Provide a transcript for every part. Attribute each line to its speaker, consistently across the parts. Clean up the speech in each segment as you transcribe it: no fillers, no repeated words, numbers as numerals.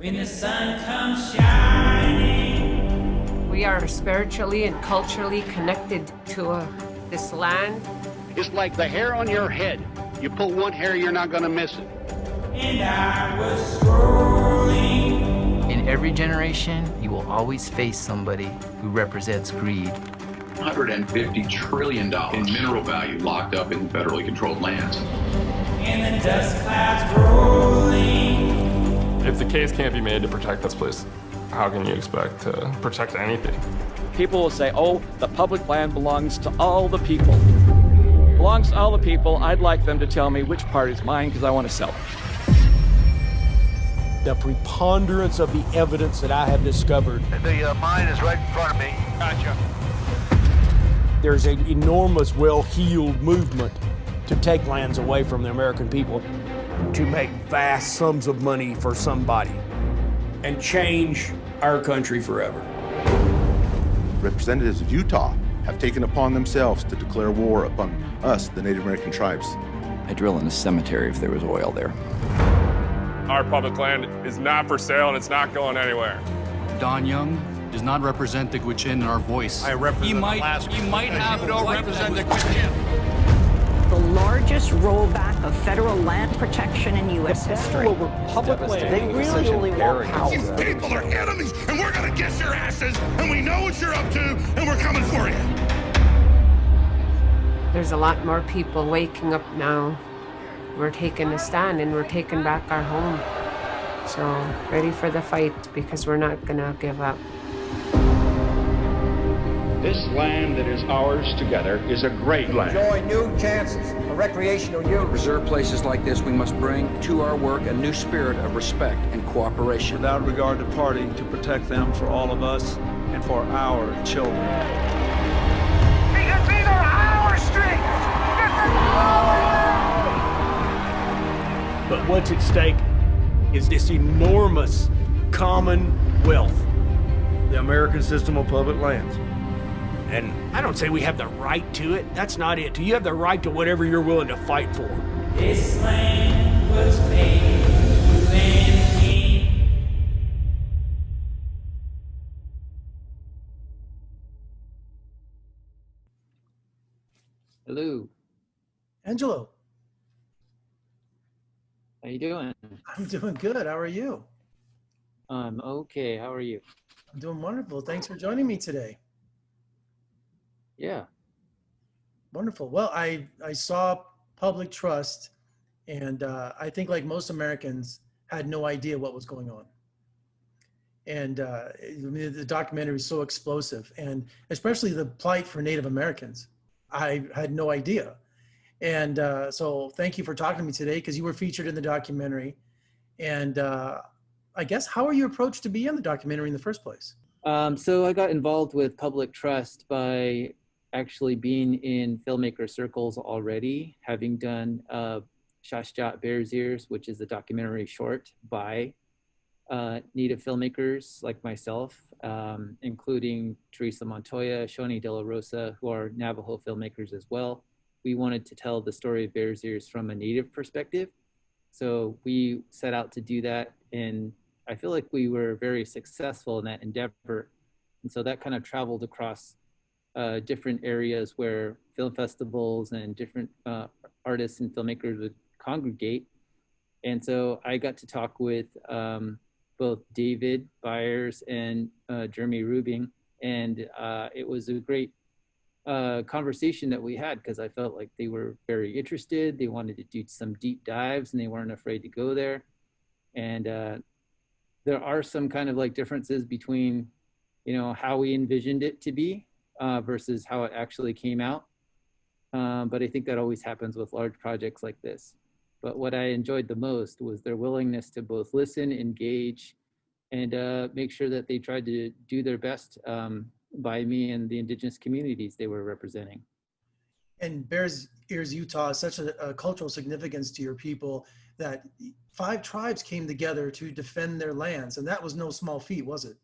Speaker 1: when the sun comes shining.
Speaker 2: We are spiritually and culturally connected to this land.
Speaker 3: It's like the hair on your head. You pull one hair, you're not gonna miss it.
Speaker 1: And I was scrolling.
Speaker 4: In every generation, you will always face somebody who represents greed.
Speaker 5: $150 trillion in mineral value locked up in federally controlled lands.
Speaker 1: And the dust clouds rolling.
Speaker 6: If the case can't be made to protect this place, how can you expect to protect anything?
Speaker 7: People will say, oh, the public land belongs to all the people. Belongs to all the people. I'd like them to tell me which part is mine because I want to sell it.
Speaker 8: The preponderance of the evidence that I have discovered.
Speaker 9: The mine is right in front of me. Gotcha.
Speaker 8: There's an enormous, well-heeled movement to take lands away from the American people, to make vast sums of money for somebody and change our country forever.
Speaker 10: Representatives of Utah have taken upon themselves to declare war upon us, the Native American tribes.
Speaker 11: I'd drill in a cemetery if there was oil there.
Speaker 6: Our public land is not for sale and it's not going anywhere.
Speaker 12: Don Young does not represent the Gwich'in in our voice.
Speaker 8: I represent Alaska.
Speaker 12: You might have no represent the Gwich'in.
Speaker 13: The largest rollback of federal land protection in U.S. history.
Speaker 8: Over public land.
Speaker 13: They really only want power.
Speaker 9: You people are enemies, and we're gonna get your asses, and we know what you're up to, and we're coming for you.
Speaker 2: There's a lot more people waking up now. We're taking a stand and we're taking back our home. So ready for the fight because we're not gonna give up.
Speaker 3: This land that is ours together is a great land.
Speaker 9: Enjoy new chances for recreational use.
Speaker 11: Preserve places like this, we must bring to our work a new spirit of respect and cooperation.
Speaker 14: Without regard to party, to protect them for all of us and for our children.
Speaker 9: Because these are our streets! This is our land!
Speaker 8: But what's at stake is this enormous commonwealth, the American system of public lands. And I don't say we have the right to it. That's not it. You have the right to whatever you're willing to fight for.
Speaker 1: This land was made for you and me.
Speaker 4: Hello,
Speaker 15: Angelo,
Speaker 4: how you doing?
Speaker 15: I'm doing good. How are you?
Speaker 4: I'm okay, how are you?
Speaker 15: I'm doing wonderful. Thanks for joining me today.
Speaker 4: Yeah.
Speaker 15: Wonderful. Well, I saw Public Trust, and I think like most Americans had no idea what was going on. And I mean, the documentary was so explosive, and especially the plight for Native Americans. I had no idea. And so thank you for talking to me today because you were featured in the documentary. And I guess, how are you approached to be in the documentary in the first place?
Speaker 4: So I got involved with Public Trust by actually being in filmmaker circles already, having done Shashjat Bear's Ears, which is a documentary short by Native filmmakers like myself, including Teresa Montoya, Shoni De La Rosa, who are Navajo filmmakers as well. We wanted to tell the story of Bear's Ears from a Native perspective. So we set out to do that, and I feel like we were very successful in that endeavor. And so that kind of traveled across different areas where film festivals and different artists and filmmakers would congregate. And so I got to talk with both David Byers and Jeremy Rubing, and it was a great conversation that we had because I felt like they were very interested. They wanted to do some deep dives and they weren't afraid to go there. And there are some kind of like differences between, you know, how we envisioned it to be versus how it actually came out. But I think that always happens with large projects like this. But what I enjoyed the most was their willingness to both listen, engage, and make sure that they tried to do their best by me and the indigenous communities they were representing.
Speaker 15: And Bears Ears, Utah is such a cultural significance to your people that 5 tribes came together to defend their lands. And that was no small feat, was it?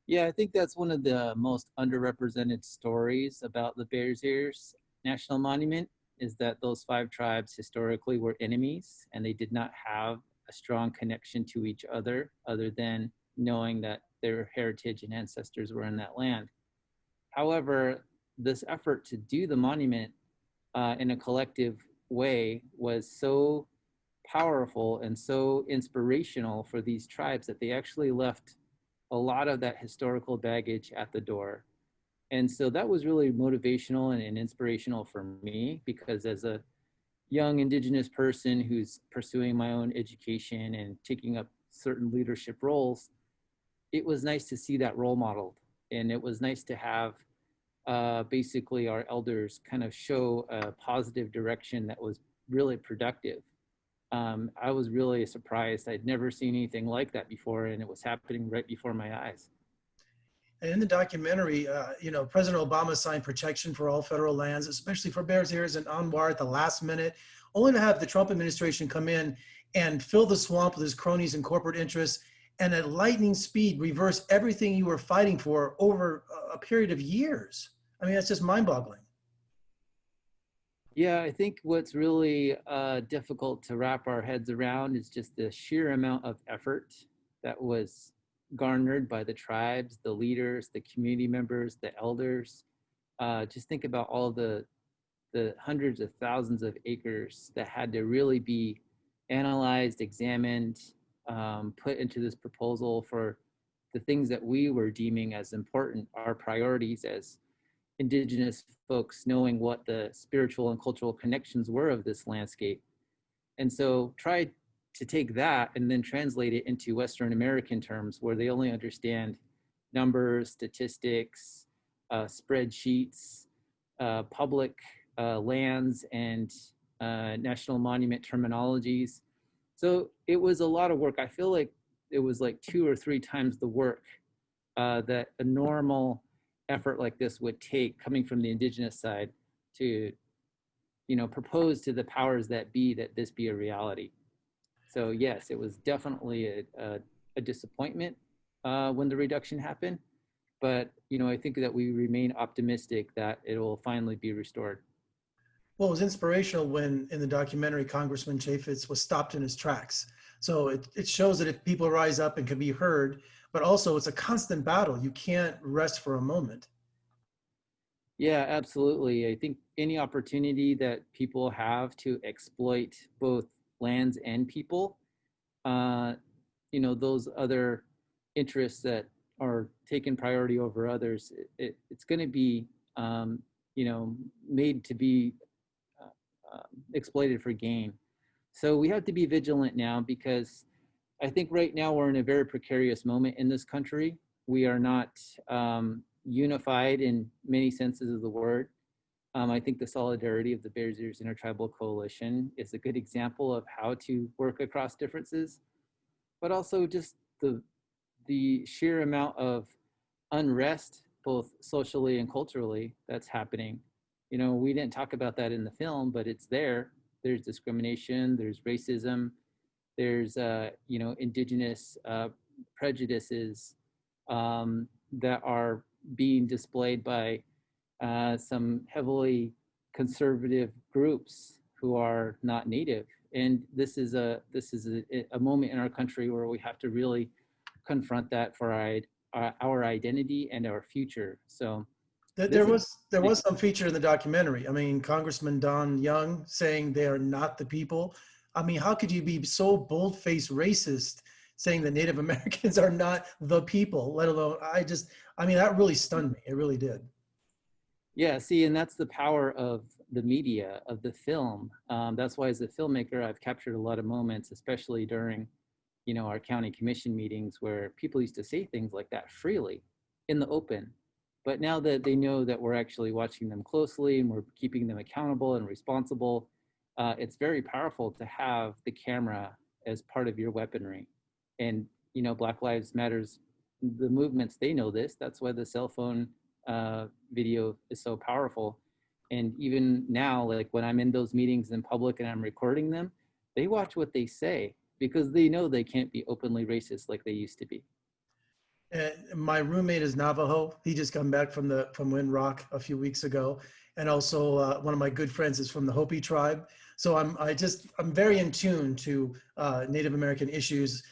Speaker 4: Yeah, I think that's one of the most underrepresented stories about the Bears Ears National Monument, is that those 5 tribes historically were enemies and they did not have a strong connection to each other than knowing that their heritage and ancestors were in that land. However, this effort to do the monument in a collective way was so powerful and so inspirational for these tribes that they actually left a lot of that historical baggage at the door. And so that was really motivational and inspirational for me, because as a young Indigenous person who's pursuing my own education and taking up certain leadership roles, it was nice to see that role modeled. And it was nice to have basically our elders kind of show a positive direction that was really productive. I was really surprised. I'd never seen anything like that before, and it was happening right before my eyes.
Speaker 15: And in the documentary, President Obama signed protection for all federal lands, especially for Bears Ears and Anwar at the last minute, only to have the Trump administration come in and fill the swamp with his cronies and corporate interests, and at lightning speed reverse everything you were fighting for over a period of years. I mean, that's just mind-boggling.
Speaker 4: Yeah, I think what's really difficult to wrap our heads around is just the sheer amount of effort that was garnered by the tribes, the leaders, the community members, the elders. Just think about all the hundreds of thousands of acres that had to really be analyzed, examined, put into this proposal for the things that we were deeming as important, our priorities as Indigenous folks, knowing what the spiritual and cultural connections were of this landscape. And so try to take that and then translate it into Western American terms, where they only understand numbers, statistics, spreadsheets, public lands, and national monument terminologies. So it was a lot of work. I feel like it was like 2 or 3 times the work that a normal effort like this would take, coming from the Indigenous side, to propose to the powers that be that this be a reality. So yes, it was definitely a disappointment when the reduction happened, but I think that we remain optimistic that it will finally be restored.
Speaker 15: Well, it was inspirational when in the documentary, Congressman Chaffetz was stopped in his tracks. So it shows that if people rise up and can be heard, but also it's a constant battle. You can't rest for a moment.
Speaker 4: Yeah, absolutely. I think any opportunity that people have to exploit both lands and people, those other interests that are taking priority over others, it's going to be, made to be exploited for gain. So we have to be vigilant now, because I think right now we're in a very precarious moment in this country. We are not unified in many senses of the word. I think the solidarity of the Bears Ears Intertribal Coalition is a good example of how to work across differences, but also just the sheer amount of unrest, both socially and culturally, that's happening. We didn't talk about that in the film, but it's there. There's discrimination, there's racism, there's Indigenous prejudices that are being displayed by some heavily conservative groups who are not Native. And this is a moment in our country where we have to really confront that for our identity and our future. So
Speaker 15: there was some feature in the documentary. I mean, Congressman Don Young saying they are not the people. I mean, how could you be so bold-faced racist saying that Native Americans are not the people, let alone, that really stunned me. It really did.
Speaker 4: Yeah, see, and that's the power of the media, of the film. That's why as a filmmaker, I've captured a lot of moments, especially during, our county commission meetings, where people used to say things like that freely in the open. But now that they know that we're actually watching them closely and we're keeping them accountable and responsible, it's very powerful to have the camera as part of your weaponry. And, Black Lives Matters, the movements, they know this. That's why the cell phone video is so powerful. And even now, like when I'm in those meetings in public and I'm recording them, they watch what they say, because they know they can't be openly racist like they used to be.
Speaker 15: My roommate is Navajo. He just come back from Wind Rock a few weeks ago, and also one of my good friends is from the Hopi tribe. So I'm very in tune to Native American issues.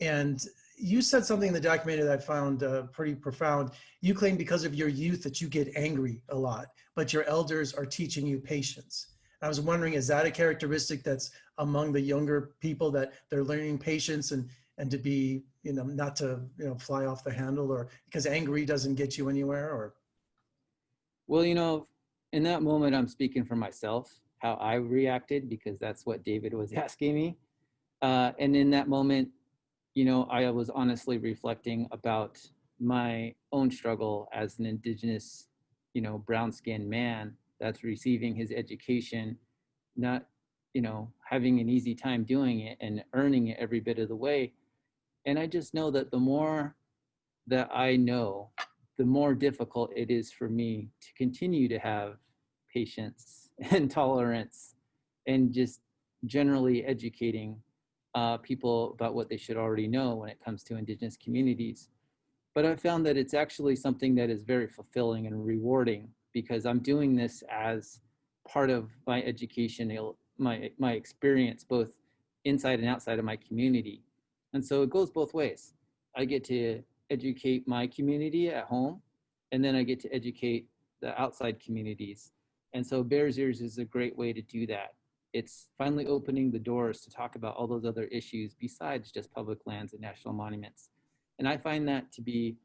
Speaker 15: And you said something in the documentary that I found pretty profound. You claim because of your youth that you get angry a lot, but your elders are teaching you patience. I was wondering, is that a characteristic that's among the younger people, that they're learning patience and to be, not to, fly off the handle, or because angry doesn't get you anywhere? Or
Speaker 4: Well, in that moment, I'm speaking for myself, how I reacted, because that's what David was asking me. And in that moment, I was honestly reflecting about my own struggle as an indigenous, brown-skinned man that's receiving his education, not, having an easy time doing it and earning it every bit of the way. And I just know that the more that I know, the more difficult it is for me to continue to have patience and tolerance and just generally educating people about what they should already know when it comes to indigenous communities. But I found that it's actually something that is very fulfilling and rewarding, because I'm doing this as part of my education, my experience, both inside and outside of my community. And so it goes both ways. I get to educate my community at home, and then I get to educate the outside communities. And so Bears Ears is a great way to do that. It's finally opening the doors to talk about all those other issues besides just public lands and national monuments. And I find that to be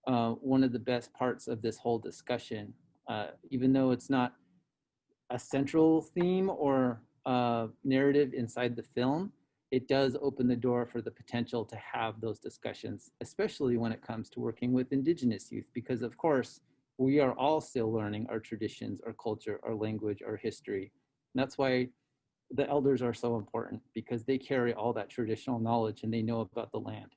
Speaker 4: one of the best parts of this whole discussion, even though it's not a central theme or narrative inside the film. It does open the door for the potential to have those discussions, especially when it comes to working with indigenous youth, because of course, we are all still learning our traditions, our culture, our language, our history. And that's why the elders are so important, because they carry all that traditional knowledge and they know about the land.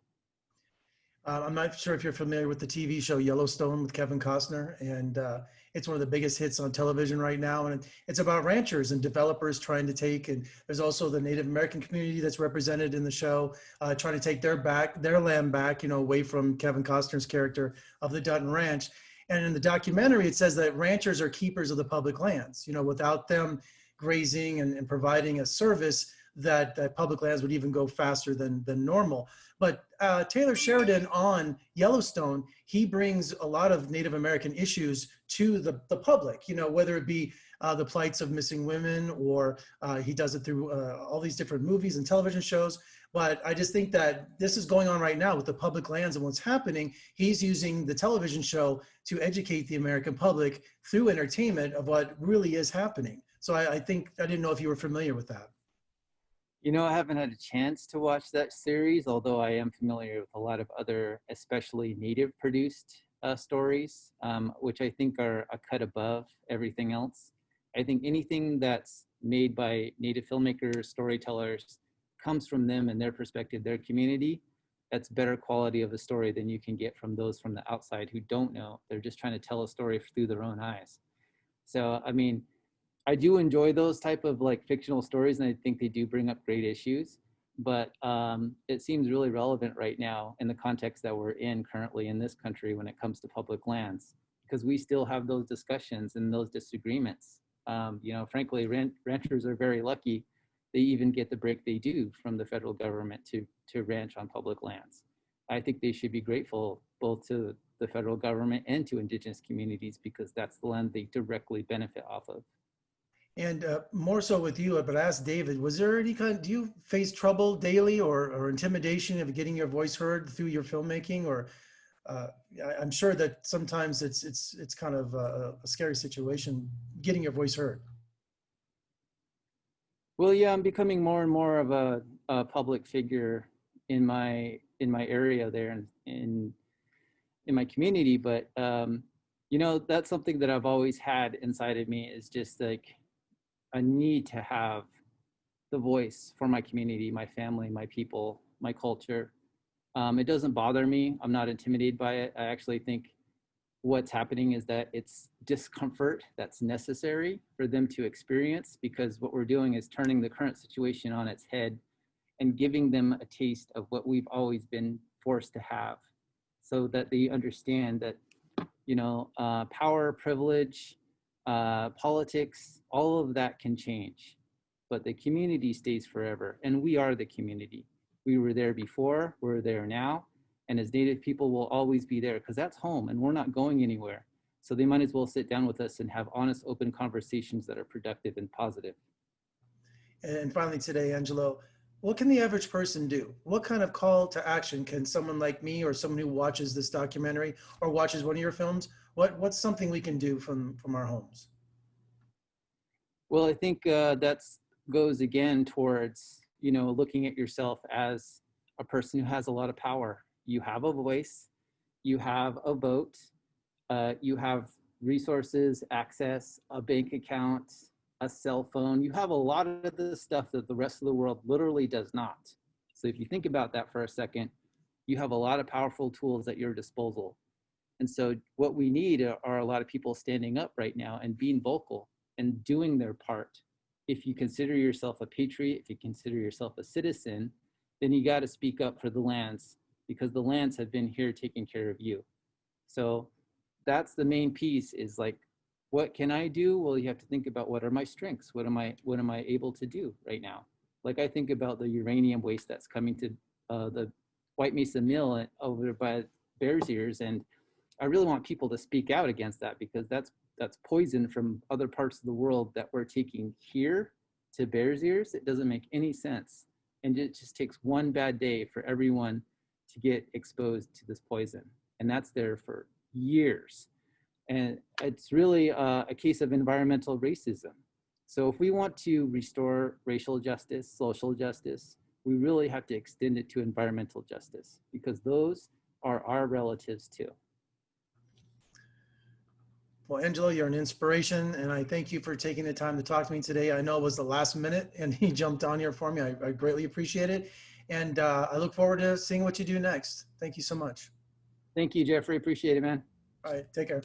Speaker 15: I'm not sure if you're familiar with the TV show Yellowstone with Kevin Costner, and it's one of the biggest hits on television right now. And it's about ranchers and developers trying to take, and there's also the Native American community that's represented in the show, trying to take their land back, away from Kevin Costner's character of the Dutton Ranch. And in the documentary, it says that ranchers are keepers of the public lands. Without them grazing and providing a service, that public lands would even go faster than normal. But Taylor Sheridan on Yellowstone, he brings a lot of Native American issues to the public, whether it be the plights of missing women, or he does it through all these different movies and television shows. But I just think that this is going on right now with the public lands and what's happening. He's using the television show to educate the American public through entertainment of what really is happening. So I didn't know if you were familiar with that.
Speaker 4: I haven't had a chance to watch that series, although I am familiar with a lot of other, especially native produced stories, which I think are a cut above everything else. I think anything that's made by native filmmakers, storytellers, comes from them and their perspective, their community. That's better quality of a story than you can get from those from the outside who don't know. They're just trying to tell a story through their own eyes. So, I do enjoy those type of fictional stories, and I think they do bring up great issues, but it seems really relevant right now in the context that we're in currently in this country when it comes to public lands, because we still have those discussions and those disagreements. Frankly, ranchers are very lucky they even get the break they do from the federal government to ranch on public lands. I think they should be grateful both to the federal government and to indigenous communities, because that's the land they directly benefit off of.
Speaker 15: And more so with you, but ask David, was there any do you face trouble daily or intimidation of getting your voice heard through your filmmaking? Or I'm sure that sometimes it's kind of a scary situation getting your voice heard.
Speaker 4: Well, yeah, I'm becoming more and more of a public figure in my area there in my community, but that's something that I've always had inside of me, is just a need to have the voice for my community, my family, my people, my culture. It doesn't bother me. I'm not intimidated by it. I actually think what's happening is that it's discomfort that's necessary for them to experience, because what we're doing is turning the current situation on its head and giving them a taste of what we've always been forced to have. so that they understand that, you know, power, privilege, politics, all of that can change, but the community stays forever. And we are the community. We were there before, we're there now. And as Native people, will always be there because that's home and we're not going anywhere. So they might as well sit down with us and have honest, open conversations that are productive and positive.
Speaker 15: And finally today, Angelo, what can the average person do? What kind of call to action can someone like me or someone who watches this documentary or watches one of your films, what's something we can do from our homes?
Speaker 4: Well, I think that goes again towards, you know, looking at yourself as a person who has a lot of power. You have a voice, you have a vote, you have resources, access, a bank account, a cell phone. You have a lot of the stuff that the rest of the world literally does not. So if you think about that for a second, you have a lot of powerful tools at your disposal. And so what we need are a lot of people standing up right now and being vocal and doing their part. If you consider yourself a patriot, if you consider yourself a citizen, then you got to speak up for the lands, because the lands have been here taking care of you. So that's the main piece, is like, what can I do? Well, you have to think about, what are my strengths? What am I able to do right now? Like, I think about the uranium waste that's coming to the White Mesa Mill over by Bears Ears, and I really want people to speak out against that, because that's poison from other parts of the world that we're taking here to Bears Ears. It doesn't make any sense, and it just takes one bad day for everyone to get exposed to this poison, and that's there for years. And it's really a case of environmental racism. So if we want to restore racial justice, social justice, we really have to extend it to environmental justice, because those are our relatives too.
Speaker 15: Well, Angelo, you're an inspiration, and I thank you for taking the time to talk to me today. I know it was the last minute, and he jumped on here for me. I greatly appreciate it, and I look forward to seeing what you do next. Thank you so much.
Speaker 4: Thank you, Jeffrey. Appreciate it, man.
Speaker 15: All right, take care.